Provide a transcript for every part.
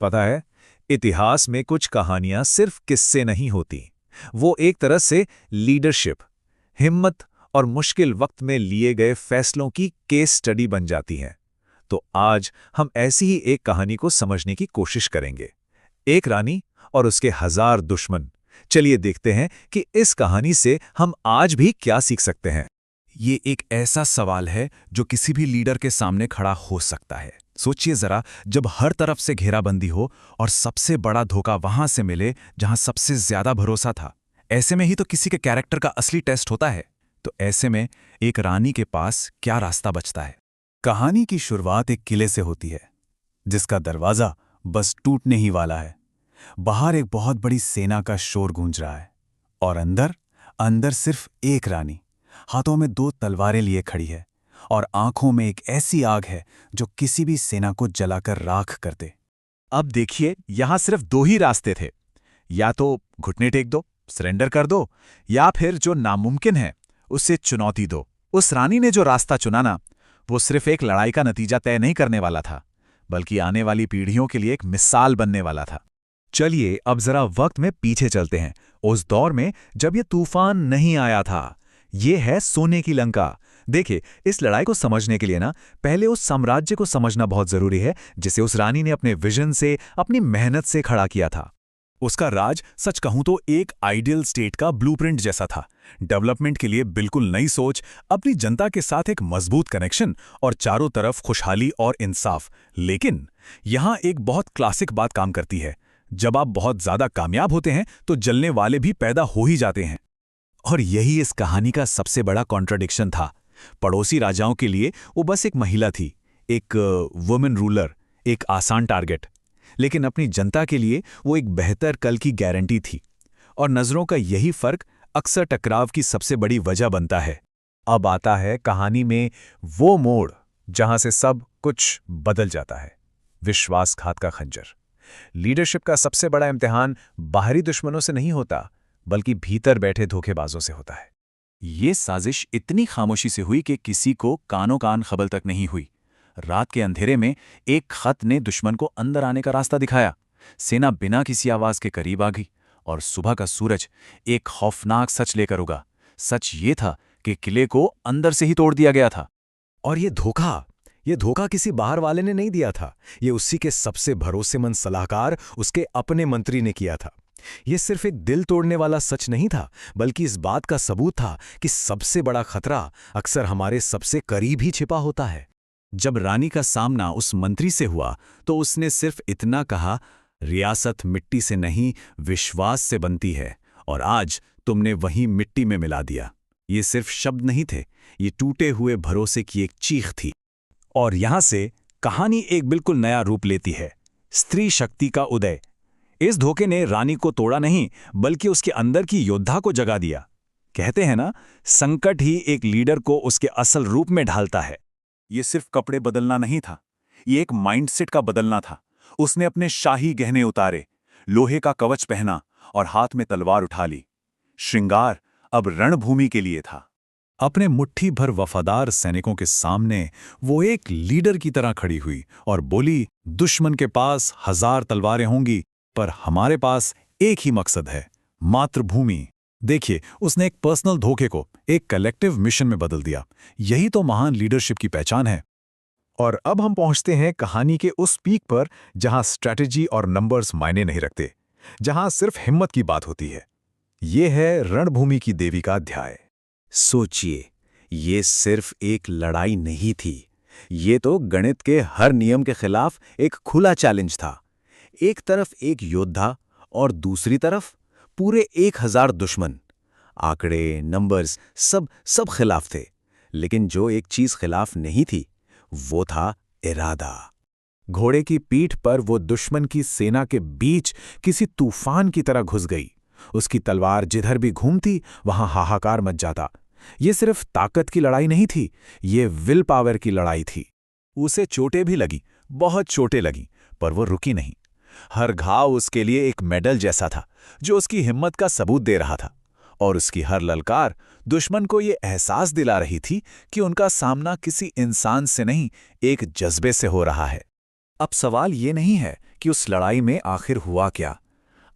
पता है, इतिहास में कुछ कहानियां सिर्फ किस्से नहीं होती। वो एक तरह से लीडरशिप, हिम्मत और मुश्किल वक्त में लिए गए फैसलों की केस स्टडी बन जाती हैं। तो आज हम ऐसी ही एक कहानी को समझने की कोशिश करेंगे। एक रानी और उसके 1000 दुश्मन। चलिए देखते हैं कि इस कहानी से हम आज भी क्या सीख सकते हैं। ये एक ऐसा सवाल है जो किसी भी लीडर के सामने खड़ा हो सकता है। सोचिए जरा, जब हर तरफ से घेराबंदी हो और सबसे बड़ा धोखा वहां से मिले जहां सबसे ज्यादा भरोसा था। ऐसे में ही तो किसी के कैरेक्टर का असली टेस्ट होता है। तो ऐसे में एक रानी के पास क्या रास्ता बचता है? कहानी की शुरुआत एक किले से होती है, जिसका दरवाजा बस टूटने ही वाला है। बाहर एक बहुत बड़ी सेना का शोर गूंज रहा है और अंदर अंदर सिर्फ एक रानी, हाथों में 2 तलवारें लिए खड़ी है और आंखों में एक ऐसी आग है जो किसी भी सेना को जलाकर राख कर दे। अब देखिए, यहां सिर्फ 2 ही रास्ते थे। या तो घुटने टेक दो, सरेंडर कर दो, या फिर जो नामुमकिन है उससे चुनौती दो। उस रानी ने जो रास्ता चुना ना, वो सिर्फ एक लड़ाई का नतीजा तय नहीं करने वाला था, बल्कि आने वाली पीढ़ियों के लिए एक मिसाल बनने वाला था। चलिए अब जरा वक्त में पीछे चलते हैं, उस दौर में जब ये तूफान नहीं आया था। ये है सोने की लंका। देखिए, इस लड़ाई को समझने के लिए ना, पहले उस साम्राज्य को समझना बहुत जरूरी है जिसे उस रानी ने अपने विजन से, अपनी मेहनत से खड़ा किया था। उसका राज सच कहूं तो एक आइडियल स्टेट का ब्लूप्रिंट जैसा था। डेवलपमेंट के लिए बिल्कुल नई सोच, अपनी जनता के साथ एक मजबूत कनेक्शन और चारों तरफ खुशहाली और इंसाफ। लेकिन यहां एक बहुत क्लासिक बात काम करती है। जब आप बहुत ज्यादा कामयाब होते हैं तो जलने वाले भी पैदा हो ही जाते हैं। और यही इस कहानी का सबसे बड़ा कॉन्ट्रडिक्शन था। पड़ोसी राजाओं के लिए वो बस एक महिला थी, एक वुमेन रूलर, एक आसान टारगेट। लेकिन अपनी जनता के लिए वो एक बेहतर कल की गारंटी थी। और नजरों का यही फर्क अक्सर टकराव की सबसे बड़ी वजह बनता है। अब आता है कहानी में वो मोड़ जहां से सब कुछ बदल जाता है। विश्वासघात का खंजर। लीडरशिप का सबसे बड़ा इम्तिहान बाहरी दुश्मनों से नहीं होता, बल्कि भीतर बैठे धोखेबाजों से होता है। ये साजिश इतनी खामोशी से हुई कि किसी को कानों कान खबर तक नहीं हुई। रात के अंधेरे में एक खत ने दुश्मन को अंदर आने का रास्ता दिखाया। सेना बिना किसी आवाज के करीब आ गई और सुबह का सूरज एक खौफनाक सच लेकर उगा। सच ये था कि किले को अंदर से ही तोड़ दिया गया था। और ये धोखा किसी बाहर वाले ने नहीं दिया था। ये उसी के सबसे भरोसेमंद सलाहकार, उसके अपने मंत्री ने किया था। ये सिर्फ एक दिल तोड़ने वाला सच नहीं था, बल्कि इस बात का सबूत था कि सबसे बड़ा खतरा अक्सर हमारे सबसे करीब ही छिपा होता है। जब रानी का सामना उस मंत्री से हुआ तो उसने सिर्फ इतना कहा, रियासत मिट्टी से नहीं विश्वास से बनती है, और आज तुमने वही मिट्टी में मिला दिया। ये सिर्फ शब्द नहीं थे, ये टूटे हुए भरोसे की एक चीख थी। और यहां से कहानी एक बिल्कुल नया रूप लेती है। स्त्री शक्ति का उदय। इस धोखे ने रानी को तोड़ा नहीं, बल्कि उसके अंदर की योद्धा को जगा दिया। कहते हैं ना, संकट ही एक लीडर को उसके असल रूप में ढालता है। ये सिर्फ कपड़े बदलना नहीं था, ये एक माइंडसेट का बदलना था। उसने अपने शाही गहने उतारे, लोहे का कवच पहना और हाथ में तलवार उठा ली। श्रृंगार अब रणभूमि के लिए था। अपने मुट्ठी भर वफादार सैनिकों के सामने वो एक लीडर की तरह खड़ी हुई और बोली, दुश्मन के पास 1000 तलवारें होंगी, पर हमारे पास एक ही मकसद है, मातृभूमि। देखिए, उसने एक पर्सनल धोखे को एक कलेक्टिव मिशन में बदल दिया। यही तो महान लीडरशिप की पहचान है। और अब हम पहुंचते हैं कहानी के उस पीक पर जहां स्ट्रैटेजी और नंबर्स मायने नहीं रखते, जहां सिर्फ हिम्मत की बात होती है। ये है रणभूमि की देवी का अध्याय। सोचिए, ये सिर्फ एक लड़ाई नहीं थी, ये तो गणित के हर नियम के खिलाफ एक खुला चैलेंज था। एक तरफ एक योद्धा और दूसरी तरफ पूरे 1000 दुश्मन। आंकड़े, नंबर्स सब खिलाफ थे, लेकिन जो एक चीज खिलाफ नहीं थी वो था इरादा। घोड़े की पीठ पर वो दुश्मन की सेना के बीच किसी तूफान की तरह घुस गई। उसकी तलवार जिधर भी घूमती वहां हाहाकार मच जाता। ये सिर्फ ताकत की लड़ाई नहीं थी, ये विल पावर की लड़ाई थी। उसे चोटें भी लगी, बहुत चोटें लगी, पर वो रुकी नहीं। हर घाव उसके लिए एक मेडल जैसा था, जो उसकी हिम्मत का सबूत दे रहा था। और उसकी हर ललकार दुश्मन को ये एहसास दिला रही थी कि उनका सामना किसी इंसान से नहीं, एक जज्बे से हो रहा है। अब सवाल ये नहीं है कि उस लड़ाई में आखिर हुआ क्या।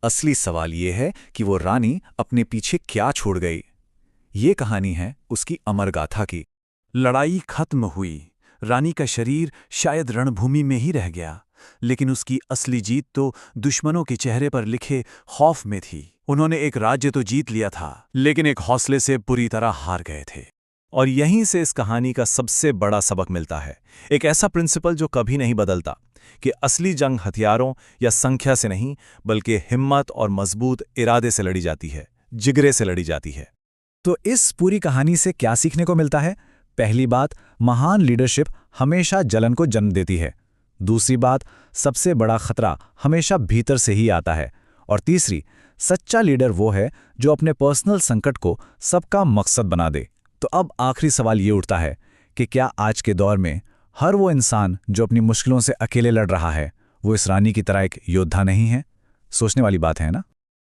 असली सवाल ये है कि वो रानी अपने पीछे क्या छोड़ गई। ये कहानी है उसकी अमर गाथा की। लड़ाई खत्म हुई, रानी का शरीर शायद रणभूमि में ही रह गया, लेकिन उसकी असली जीत तो दुश्मनों के चेहरे पर लिखे खौफ में थी। उन्होंने एक राज्य तो जीत लिया था, लेकिन एक हौसले से बुरी तरह हार गए थे। और यहीं से इस कहानी का सबसे बड़ा सबक मिलता है, एक ऐसा प्रिंसिपल जो कभी नहीं बदलता, कि असली जंग हथियारों या संख्या से नहीं, बल्कि हिम्मत और मजबूत इरादे से लड़ी जाती है, जिगरे से लड़ी जाती है। तो इस पूरी कहानी से क्या सीखने को मिलता है? पहली बात, महान लीडरशिप हमेशा जलन को जन्म देती है। दूसरी बात, सबसे बड़ा खतरा हमेशा भीतर से ही आता है। और तीसरी, सच्चा लीडर वो है जो अपने पर्सनल संकट को सबका मकसद बना दे। तो अब आखिरी सवाल ये उठता है कि क्या आज के दौर में हर वो इंसान जो अपनी मुश्किलों से अकेले लड़ रहा है, वो इस रानी की तरह एक योद्धा नहीं है? सोचने वाली बात है ना?